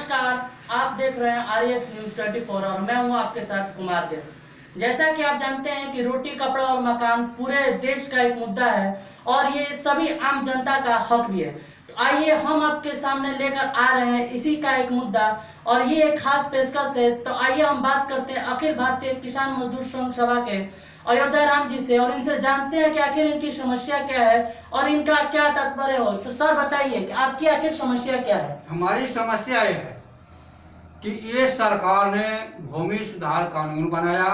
नमस्कार, आप देख रहे हैं REX न्यूज 24 और मैं हूं आपके साथ कुमार देव। जैसा कि आप जानते हैं कि रोटी, कपड़ा और मकान पूरे देश का एक मुद्दा है और ये सभी आम जनता का हक भी है। तो आइए हम आपके सामने लेकर आ रहे हैं इसी का एक मुद्दा और ये एक खास पेशकश है। तो आइए हम बात करते हैं अखिल भारतीय किसान मजदूर संघ सभा के अयोध्या राम जी से और इनसे जानते हैं कि आखिर इनकी समस्या क्या है और इनका क्या तात्पर्य हो। तो सर बताइए कि आपकी आखिर समस्या क्या है? हमारी समस्या यह है कि ये सरकार ने भूमि सुधार कानून बनाया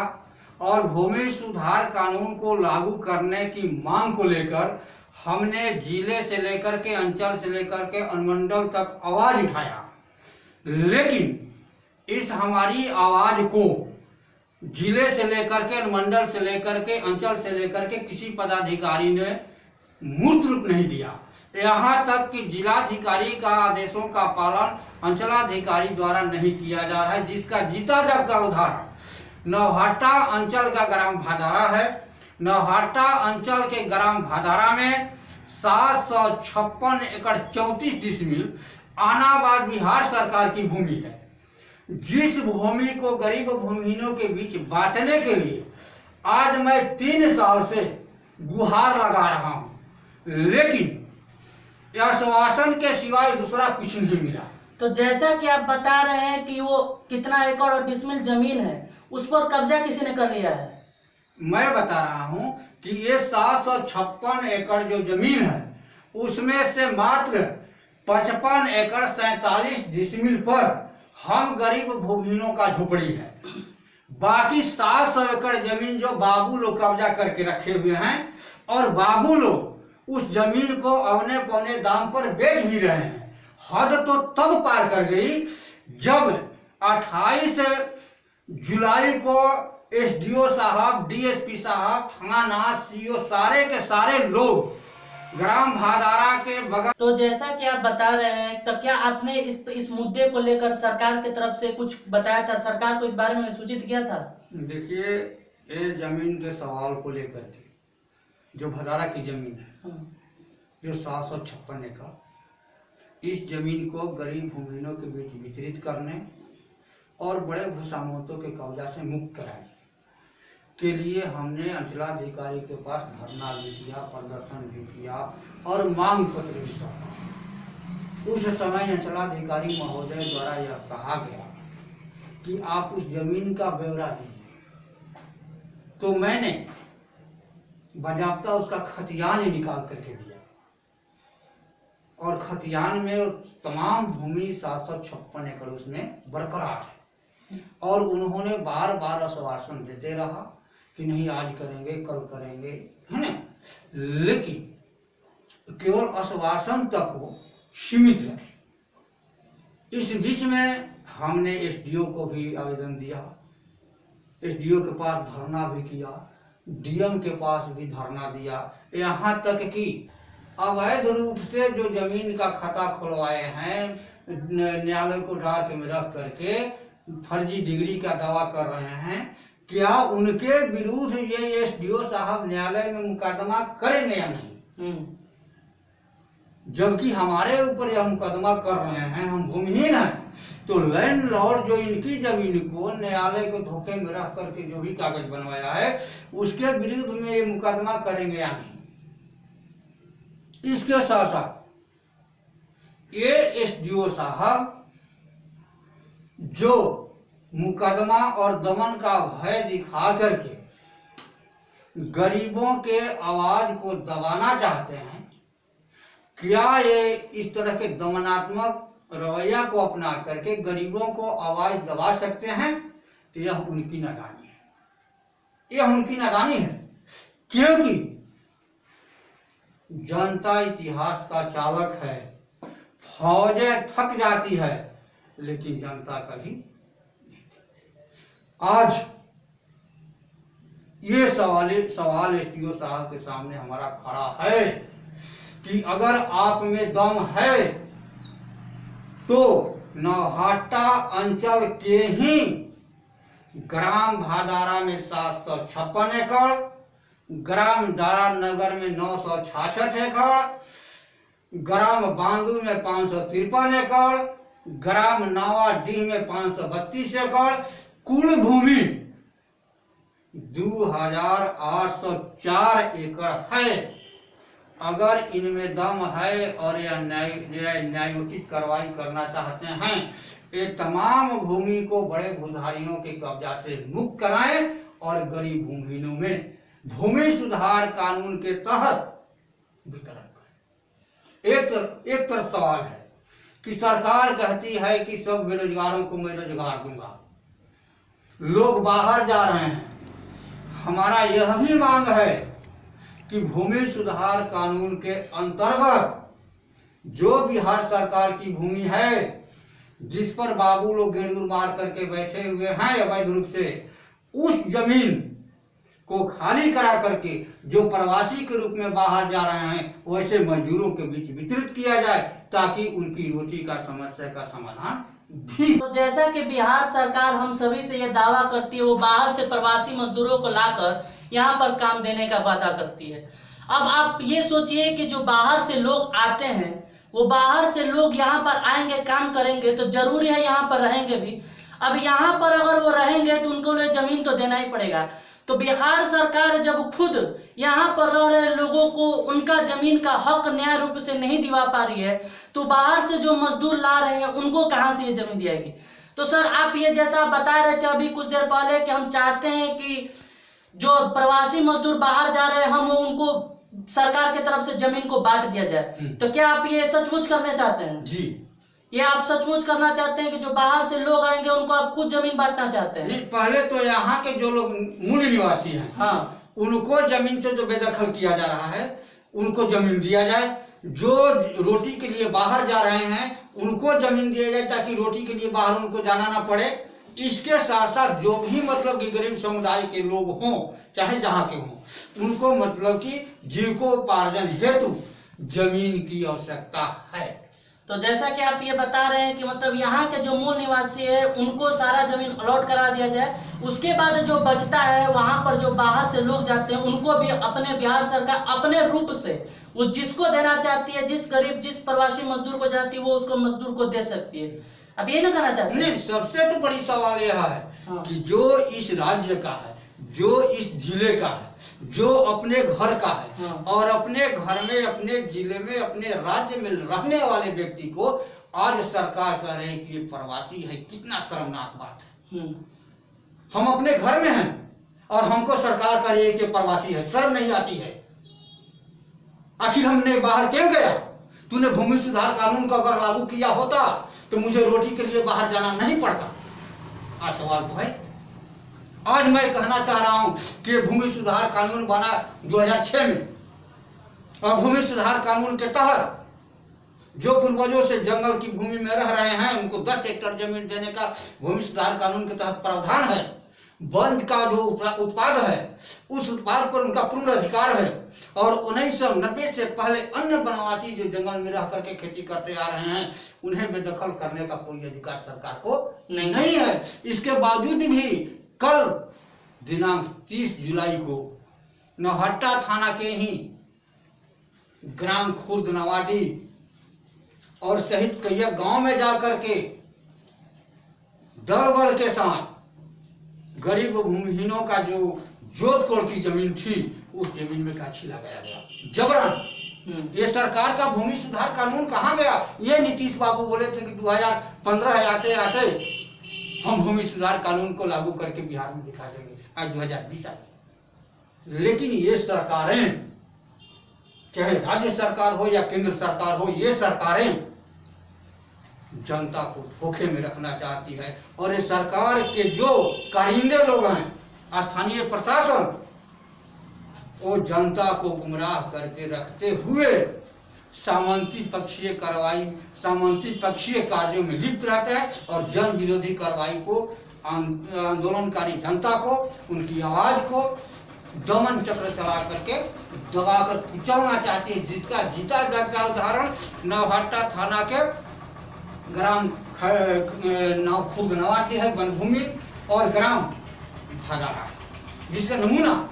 और भूमि सुधार कानून को लागू करने की मांग को लेकर हमने जिले से लेकर के अंचल से लेकर के अनुमंडल तक आवाज उठाया, लेकिन इस हमारी आवाज को जिले से लेकर के अनुमंडल से लेकर के अंचल से लेकर के किसी पदाधिकारी ने मूर्त रूप नहीं दिया। यहाँ तक कि जिलाधिकारी का आदेशों का पालन अंचलाधिकारी द्वारा नहीं किया जा रहा है, जिसका जीता जागता उदाहरण नौहट्टा अंचल का ग्राम भादारा है। नौहट्टा अंचल के ग्राम भादारा में 756 एकड़ 34 डिसमिल आनाबाद बिहार सरकार की भूमि है, जिस भूमि को गरीब भूमिहीनों के बीच बांटने के लिए आज मैं 3 साल से गुहार लगा रहा हूं, लेकिन आश्वासन के सिवाय दूसरा कुछ नहीं मिला। तो जैसा कि आप बता रहे हैं कि वो कितना एकड़ और डिसमिल जमीन है, उस पर कब्जा किसी ने कर लिया है? मैं बता रहा हूं कि ये 756 एकड़ जो जमीन है उसमें से मात्र 55 एकड़ 47 डिसमिल पर हम गरीब भूमिहीनों का झोपड़ी है। बाकी 700 एकड़ जमीन जो बाबू लोग कब्जा करके रखे हुए हैं और बाबू लोग उस जमीन को औने पौने दाम पर बेच भी रहे हैं। हद तो तब पार कर गई जब 28 जुलाई को SDO साहब, DSP साहब, थाना CO सारे के सारे लोग ग्राम भादारा के बगल। तो जैसा कि आप बता रहे हैं, तो क्या आपने इस मुद्दे को लेकर सरकार की तरफ से कुछ बताया था? सरकार को इस बारे में सूचित किया था? देखिए, ये जमीन के सवाल को लेकर के जो भादारा की जमीन है, जो 756 एकड़, इस जमीन को गरीब भूमिहीनों के बीच वितरित करने और बड़े भूस्वामियों के कब्जा से मुक्त कराने के लिए हमने अंचलाधिकारी के पास धरना भी किया, प्रदर्शन भी किया और मांग पत्र भी सौंपा। उस समय अंचलाधिकारी महोदय द्वारा यह कहा गया कि आप उस जमीन का ब्यौरा दीजिए, तो मैंने बाजाब्ता उसका खतियान ही निकाल करके दिया और खतियान में तमाम भूमि 756 एकड़ उसमें बरकरार है और उन्होंने बार बार आश्वासन देते रहा कि नहीं आज करेंगे, कल करेंगे, है ना, लेकिन केवल आश्वासन तक वो सीमित रखे। इस बीच में हमने SDO को भी आवेदन दिया, SDO के पास धरना भी किया, DM के पास भी धरना दिया, यहाँ तक कि अवैध रूप से जो जमीन का खाता खुलवाए हैं, न्यायालय को डाक में रख करके फर्जी डिग्री का दावा कर रहे हैं, क्या उनके विरुद्ध ये SDO साहब न्यायालय में मुकदमा करेंगे या नहीं? जबकि हमारे ऊपर यह मुकदमा कर रहे हैं, हम भूमिहीन हैं, तो लैंडलॉर्ड जो इनकी जमीन को न्यायालय को धोखे में रख करके जो भी कागज बनवाया है, उसके विरुद्ध में ये मुकदमा करेंगे या नहीं? इसके साथ साथ ये SDO साहब जो मुकदमा और दमन का भय दिखा करके गरीबों के आवाज को दबाना चाहते हैं, क्या ये इस तरह के दमनात्मक रवैया को अपना करके गरीबों को आवाज दबा सकते हैं? यह उनकी नादानी है, यह उनकी नादानी है, क्योंकि जनता इतिहास का चालक है। फौजें थक जाती है लेकिन जनता कभी। आज ये सवाल SDO साहब के सामने हमारा खड़ा है कि अगर आप में दम है तो नौहट्टा अंचल के ही ग्राम भादारा में 756 एकड़, ग्राम दारा नगर में 966 एकड़, ग्राम बांदू में 553 एकड़, ग्राम नावाडीह में 532 एकड़, कुल भूमि 2804 एकड़ है। अगर इनमें दम है और या न्यायोचित कार्रवाई करना चाहते हैं, ये तमाम भूमि को बड़े भूधारियों के कब्जा से मुक्त कराएं और गरीब भूमिहीनों में भूमि सुधार कानून के तहत वितरण करें। एक तरफ सवाल है कि सरकार कहती है कि सब बेरोजगारों को मैं रोजगार दूंगा, लोग बाहर जा रहे हैं। हमारा यह भी मांग है कि भूमि सुधार कानून के अंतर्गत जो बिहार सरकार की भूमि है, जिस पर बाबू लोग गेंडूर मार करके बैठे हुए हैं अवैध रूप से, उस जमीन को खाली करा करके जो प्रवासी के रूप में बाहर जा रहे हैं वैसे मजदूरों के बीच वितरित किया जाए, ताकि उनकी रोटी का समस्या का समाधान भी। तो जैसा कि बिहार सरकार हम सभी से यह दावा करती है, वो बाहर से प्रवासी मजदूरों को लाकर यहाँ पर काम देने का वादा करती है। अब आप ये सोचिए कि जो बाहर से लोग आते हैं, वो बाहर से लोग यहाँ पर आएंगे, काम करेंगे, तो जरूरी है यहाँ पर रहेंगे भी। अब यहाँ पर अगर वो रहेंगे तो उनको लिए जमीन तो देना ही पड़ेगा। तो बिहार सरकार जब खुद यहाँ पर रह रहे लोगों को उनका जमीन का हक न्याय रूप से नहीं दिवा पा रही है, तो बाहर से जो मजदूर ला रहे हैं उनको कहाँ से ये जमीन दिएगी। तो सर आप ये जैसा आप बता रहे थे अभी कुछ देर पहले कि हम चाहते हैं कि जो प्रवासी मजदूर बाहर जा रहे हैं हम उनको सरकार की तरफ से जमीन को बांट दिया जाए, तो क्या आप ये सचमुच करना चाहते हैं? जी, ये आप सचमुच करना चाहते हैं कि जो बाहर से लोग आएंगे उनको आप खुद जमीन बांटना चाहते हैं? पहले तो यहाँ के जो लोग मूल निवासी हैं, हाँ, उनको जमीन से जो बेदखल किया जा रहा है उनको जमीन दिया जाए। जो रोटी के लिए बाहर जा रहे हैं उनको जमीन दिया जाए, ताकि रोटी के लिए बाहर उनको जाना ना पड़े। इसके साथ साथ जो भी मतलब कि गरीब समुदाय के लोग हों, चाहे जहाँ के हों, उनको मतलब कि जीविकोपार्जन हेतु जमीन की आवश्यकता है। तो जैसा कि आप ये बता रहे हैं कि मतलब यहाँ के जो मूल निवासी है उनको सारा जमीन अलॉट करा दिया जाए, उसके बाद जो बचता है वहाँ पर जो बाहर से लोग जाते हैं उनको भी अपने बिहार सरकार अपने रूप से वो जिसको देना चाहती है, जिस गरीब जिस प्रवासी मजदूर को जाती है वो उसको मजदूर को दे सकती है। अब ये ना करना चाहते? नहीं, सबसे तो बड़ी सवाल यह है कि जो इस राज्य का है, जो इस जिले का है, जो अपने घर का है, और अपने घर में, अपने जिले में, अपने राज्य में रहने वाले व्यक्ति को आज सरकार कह रहे हैं कि ये प्रवासी है। कितना शर्मनाक बात है। हम अपने घर में हैं और हमको सरकार कह रही है कि प्रवासी है। शर्म नहीं आती है? आखिर हमने बाहर क्यों गया? तूने भूमि सुधार कानून को अगर लागू किया होता तो मुझे रोटी के लिए बाहर जाना नहीं पड़ता। आज सवाल तो है। आज मैं कहना चाह रहा हूं कि भूमि सुधार कानून बना 2006 में, और भूमि सुधार कानून के तहत जो पूर्वजों से जंगल की भूमि में रह रहे हैं उनको 10 हेक्टेयर जमीन देने का भूमि सुधार कानून के तहत प्रावधान है। वन का जो उत्पाद है उस उत्पाद पर उनका पूर्ण अधिकार है, और 1990 से पहले अन्य वनवासी जो जंगल में रह करके खेती करते आ रहे हैं उन्हें बेदखल करने का कोई अधिकार सरकार को नहीं है। इसके बावजूद भी कल दिनांक 30 जुलाई को नौहट्टा थाना के ही ग्राम खुर्द नवाडी और सहित कई गांव में जाकर के दल बल के साथ गरीब भूमिहीनों का जो जोधपुर की जमीन थी उस जमीन में गाछी लगाया गया जबरन। ये सरकार का भूमि सुधार कानून कहाँ गया? ये नीतीश बाबू बोले थे कि 2015 आते आते हम भूमि सुधार कानून को लागू करके बिहार में दिखा देंगे। आज 2020 आ गया, लेकिन ये सरकारें, चाहे राज्य सरकार हो या केंद्र सरकार हो, ये सरकारें जनता को धोखे में रखना चाहती है। और ये सरकार के जो कारिंदे लोग हैं, स्थानीय प्रशासन, वो जनता को गुमराह करके रखते हुए सामंती पक्षीय कार्रवाई, सामंती पक्षीय कार्यों में लिप्त रहता है और जन विरोधी कार्रवाई को, आंदोलनकारी जनता को, उनकी आवाज को दमन चक्र चला करके दबाकर कुचलना चाहती है। जिसका जीता जागता उदाहरण नौहट्टा थाना के ग्राम खुर्द नवाडी है, वनभूमि, और ग्राम भागाड़ा, जिसका नमूना।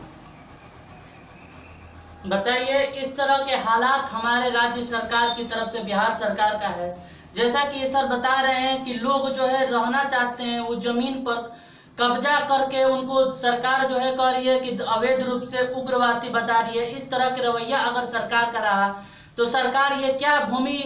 बताइए, इस तरह के हालात हमारे राज्य सरकार की तरफ से, बिहार सरकार का है, जैसा कि ये सर बता रहे हैं कि लोग जो है रहना चाहते हैं, वो जमीन पर कब्जा करके उनको सरकार जो है कह रही है कि अवैध रूप से उग्रवादी बता रही है। इस तरह के रवैया अगर सरकार का रहा तो सरकार ये क्या भूमि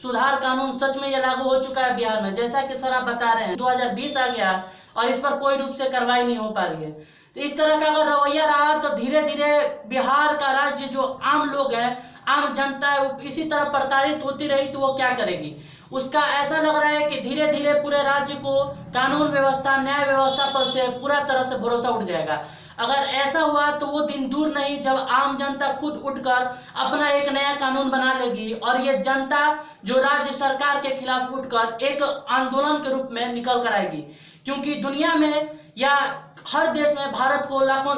सुधार कानून सच में ये लागू हो चुका है बिहार में, जैसा कि सर आप बता रहे हैं 2020 आ गया और इस पर कोई रूप से कार्रवाई नहीं हो पा रही है। तो इस तरह का अगर रवैया रहा तो धीरे धीरे बिहार का राज्य जो आम लोग हैं, आम जनता है, इसी तरह प्रताड़ित होती रही तो वो क्या करेगी। उसका ऐसा लग रहा है कि धीरे धीरे पूरे राज्य को कानून व्यवस्था, न्याय व्यवस्था पर से पूरा तरह से भरोसा उठ जाएगा। अगर ऐसा हुआ तो वो दिन दूर नहीं जब आम जनता खुद उठकर अपना एक नया कानून बना लेगी और ये जनता जो राज्य सरकार के खिलाफ उठकर एक आंदोलन के रूप में निकल कर आएगी। क्योंकि दुनिया में या हर देश में भारत को लाखों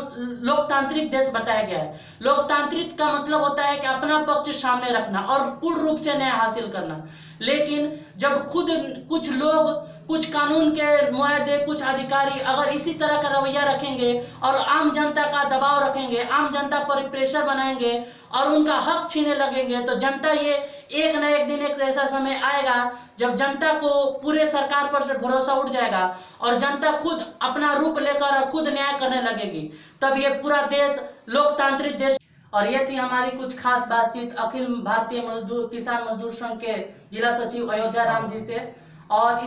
लोकतांत्रिक देश बताया गया है। लोकतांत्रिक का मतलब होता है कि अपना पक्ष सामने रखना और पूर्ण रूप से न्याय हासिल करना। लेकिन जब खुद कुछ लोग, कुछ कानून के मुआहदे, कुछ अधिकारी अगर इसी तरह का रवैया रखेंगे और आम जनता का दबाव रखेंगे, आम जनता पर प्रेशर बनाएंगे और उनका हक छीनने लगेंगे, तो जनता ये एक न एक दिन एक ऐसा समय आएगा जब जनता को पूरे सरकार पर से भरोसा उठ जाएगा और जनता खुद अपना रूप लेकर खुद न्याय करने लगेगी। तब ये पूरा देश लोकतांत्रिक देश। और ये थी हमारी कुछ खास बातचीत अखिल भारतीय किसान मजदूर संघ के जिला सचिव अयोध्या राम जी से। और